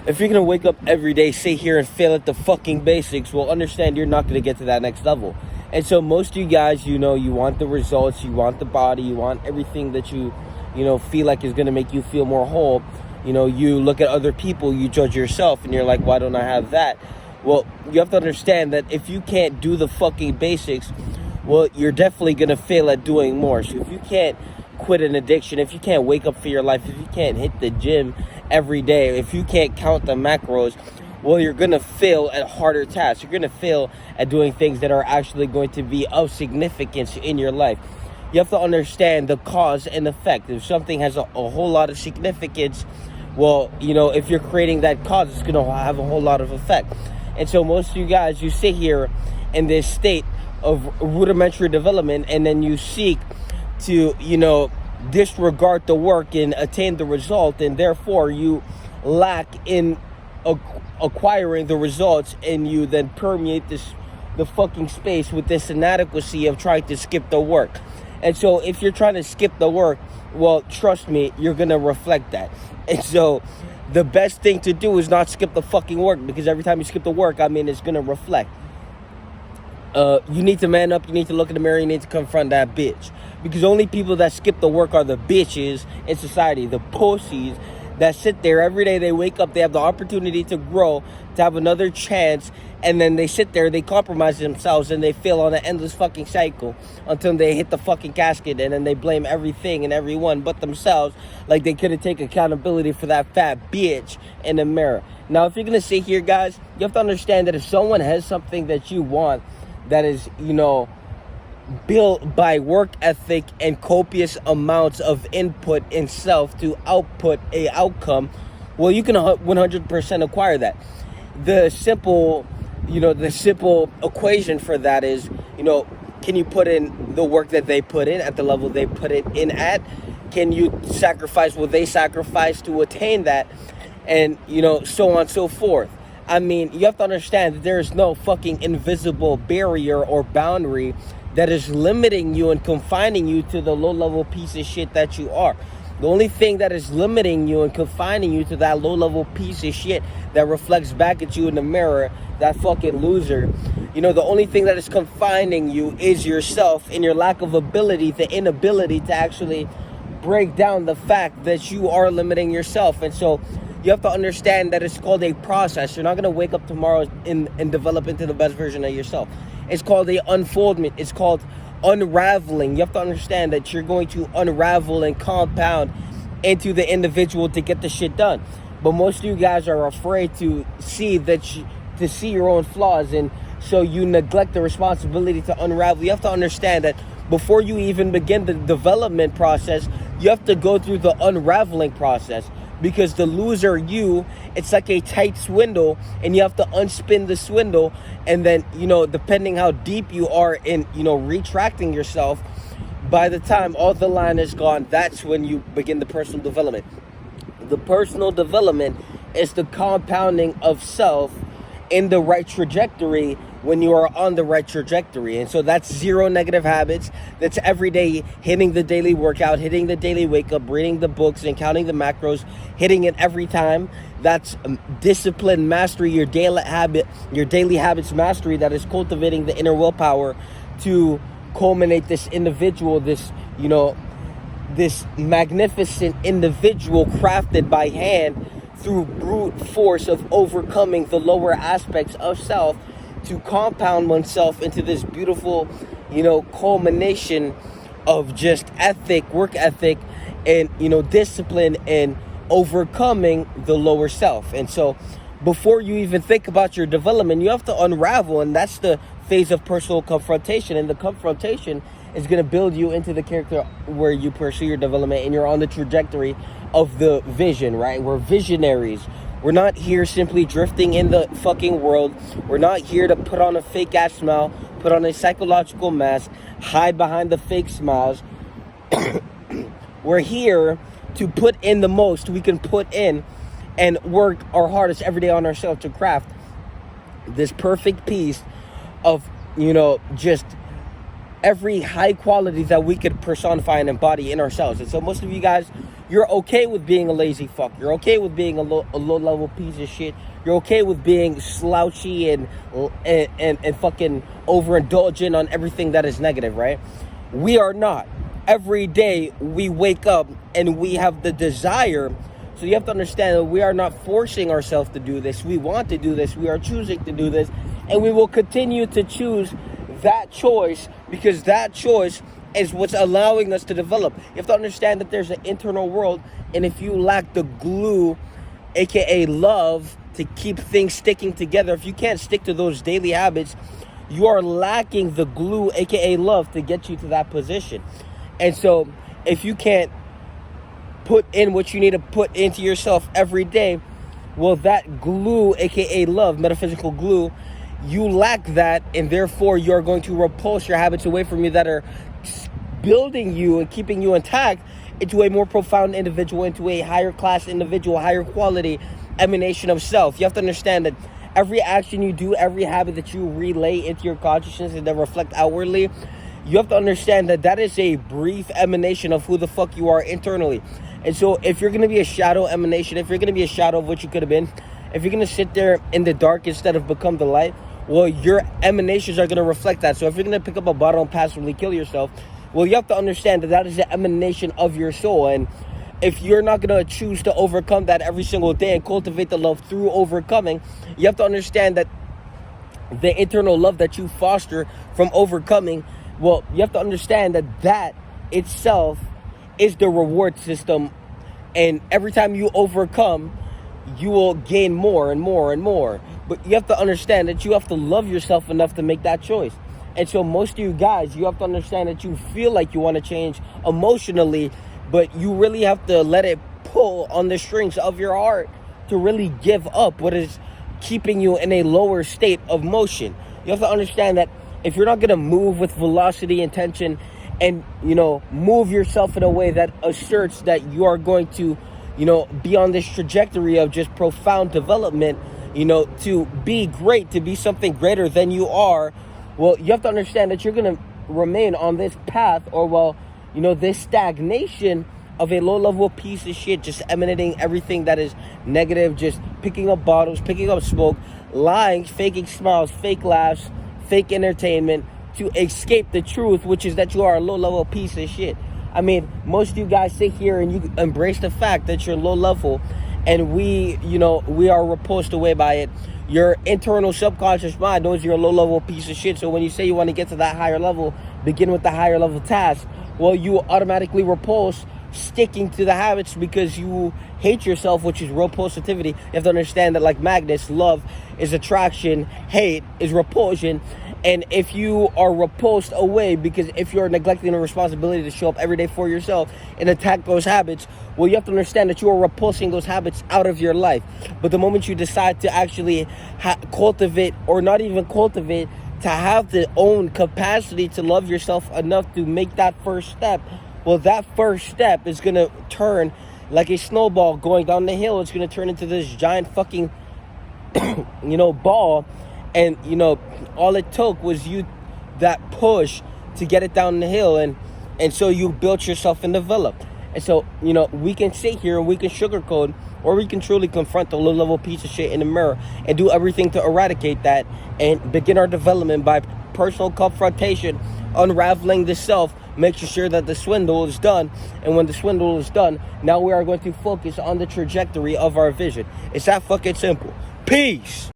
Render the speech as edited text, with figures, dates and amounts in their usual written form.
if you're going to wake up every day, sit here and fail at the fucking basics, well, understand you're not going to get to that next level. And so most of you guys, you want the results, you want the body, you want everything that you feel like is going to make you feel more whole. You look at other people, you judge yourself, and you're like, why don't I have that? Well, you have to understand that if you can't do the fucking basics, well, you're definitely going to fail at doing more. So if you can't quit an addiction, if you can't wake up for your life, if you can't hit the gym every day, if you can't count the macros, well, you're going to fail at harder tasks. You're going to fail at doing things that are actually going to be of significance in your life. You have to understand the cause and effect. If something has a whole lot of significance, well, if you're creating that cause, it's going to have a whole lot of effect. And so most of you guys, you sit here in this state of rudimentary development, and then you seek to, disregard the work and attain the result, and therefore you lack in acquiring the results, and you then permeate the fucking space with this inadequacy of trying to skip the work. And so if you're trying to skip the work, well, trust me, you're gonna reflect that. And so the best thing to do is not skip the fucking work, because every time you skip the work, it's gonna reflect. You need to man up, you need to look in the mirror, you need to confront that bitch. Because only people that skip the work are the bitches in society, the pussies that sit there every day. They wake up, they have the opportunity to grow, to have another chance, and then they sit there, they compromise themselves, and they fail on an endless fucking cycle until they hit the fucking casket, and then they blame everything and everyone but themselves, like they couldn't take accountability for that fat bitch in the mirror. Now, if you're gonna sit here, guys, you have to understand that if someone has something that you want that is, built by work ethic and copious amounts of input in self to output a outcome, well, you can 100% acquire that. The simple equation for that is, can you put in the work that they put in at the level they put it in at? Can you sacrifice what they sacrifice to attain that? And, so on and so forth. You have to understand that there is no fucking invisible barrier or boundary that is limiting you and confining you to the low-level piece of shit that you are. The only thing that is limiting you and confining you to that low-level piece of shit that reflects back at you in the mirror, that fucking loser, the only thing that is confining you is yourself and your lack of ability, the inability to actually break down the fact that you are limiting yourself. And so you have to understand that it's called a process. You're not going to wake up tomorrow and develop into the best version of yourself. It's called a unfoldment. It's called unraveling. You have to understand that you're going to unravel and compound into the individual to get the shit done. But most of you guys are afraid to see your own flaws, and so you neglect the responsibility to unravel. You have to understand that before you even begin the development process, you have to go through the unraveling process. Because the loser it's like a tight swindle, and you have to unspin the swindle, and then, depending how deep you are in, retracting yourself, by the time all the line is gone, that's when you begin the personal development. The personal development is the compounding of self in the right trajectory when you are on the right trajectory. And so that's zero negative habits. That's every day hitting the daily workout, hitting the daily wake up, reading the books and counting the macros, hitting it every time. That's discipline mastery, your daily habits mastery, that is cultivating the inner willpower to culminate this individual, this magnificent individual crafted by hand through brute force of overcoming the lower aspects of self, to compound oneself into this beautiful, culmination of just work ethic, and, discipline, and overcoming the lower self. And so before you even think about your development, you have to unravel, and that's the phase of personal confrontation. And the confrontation is going to build you into the character where you pursue your development, and you're on the trajectory of the vision, right? We're visionaries. We're not here simply drifting in the fucking world. We're not here to put on a fake ass smile, put on a psychological mask, hide behind the fake smiles. We're here to put in the most we can put in and work our hardest every day on ourselves to craft this perfect piece of, just every high quality that we could personify and embody in ourselves. And so most of you guys, you're okay with being a lazy fuck. You're okay with being a low-level piece of shit. You're okay with being slouchy and fucking overindulgent on everything that is negative, right? We are not. Every day we wake up and we have the desire. So you have to understand that we are not forcing ourselves to do this. We want to do this. We are choosing to do this. And we will continue to choose that choice, because that choice is what's allowing us to develop. You have to understand that there's an internal world, and if you lack the glue, aka love, to keep things sticking together, if you can't stick to those daily habits, you are lacking the glue, aka love, to get you to that position. And so if you can't put in what you need to put into yourself every day, well, that glue, aka love, metaphysical glue, you lack that, and therefore you're going to repulse your habits away from you that are building you and keeping you intact into a more profound individual, into a higher class individual, higher quality emanation of self. You have to understand that every action you do, every habit that you relay into your consciousness and then reflect outwardly, you have to understand that that is a brief emanation of who the fuck you are internally. And so if you're going to be a shadow emanation, if you're going to be a shadow of what you could have been, if you're going to sit there in the dark instead of become the light, well, your emanations are going to reflect that. So if you're going to pick up a bottle and passively kill yourself, well, you have to understand that that is the emanation of your soul. And if you're not going to choose to overcome that every single day and cultivate the love through overcoming, you have to understand that the internal love that you foster from overcoming, well, you have to understand that that itself is the reward system. And every time you overcome, you will gain more and more and more. But you have to understand that you have to love yourself enough to make that choice. And so most of you guys, you have to understand that you feel like you want to change emotionally, but you really have to let it pull on the strings of your heart to really give up what is keeping you in a lower state of motion. You have to understand that if you're not going to move with velocity and tension and, move yourself in a way that asserts that you are going to, be on this trajectory of just profound development, to be great, to be something greater than you are, well, you have to understand that you're going to remain on this path, or, this stagnation of a low-level piece of shit, just emanating everything that is negative, just picking up bottles, picking up smoke, lying, faking smiles, fake laughs, fake entertainment, to escape the truth, which is that you are a low-level piece of shit. I mean, most of you guys sit here and you embrace the fact that you're low level, and we are repulsed away by it. Your internal subconscious mind knows you're a low level piece of shit. So when you say you want to get to that higher level, begin with the higher level task, well, you automatically repulse sticking to the habits because you hate yourself, which is repulsivity. You have to understand that, like magnets, love is attraction, hate is repulsion. And if you are repulsed away, because if you're neglecting the responsibility to show up every day for yourself and attack those habits, well, you have to understand that you are repulsing those habits out of your life. But the moment you decide to actually cultivate, or not even cultivate, to have the own capacity to love yourself enough to make that first step, well, that first step is going to turn like a snowball going down the hill. It's going to turn into this giant fucking, ball. And, all it took was that push to get it down the hill. And so you built yourself and developed. And so, we can sit here and we can sugarcoat, or we can truly confront the low-level piece of shit in the mirror and do everything to eradicate that and begin our development by personal confrontation, unraveling the self, making sure that the swindle is done. And when the swindle is done, now we are going to focus on the trajectory of our vision. It's that fucking simple. Peace.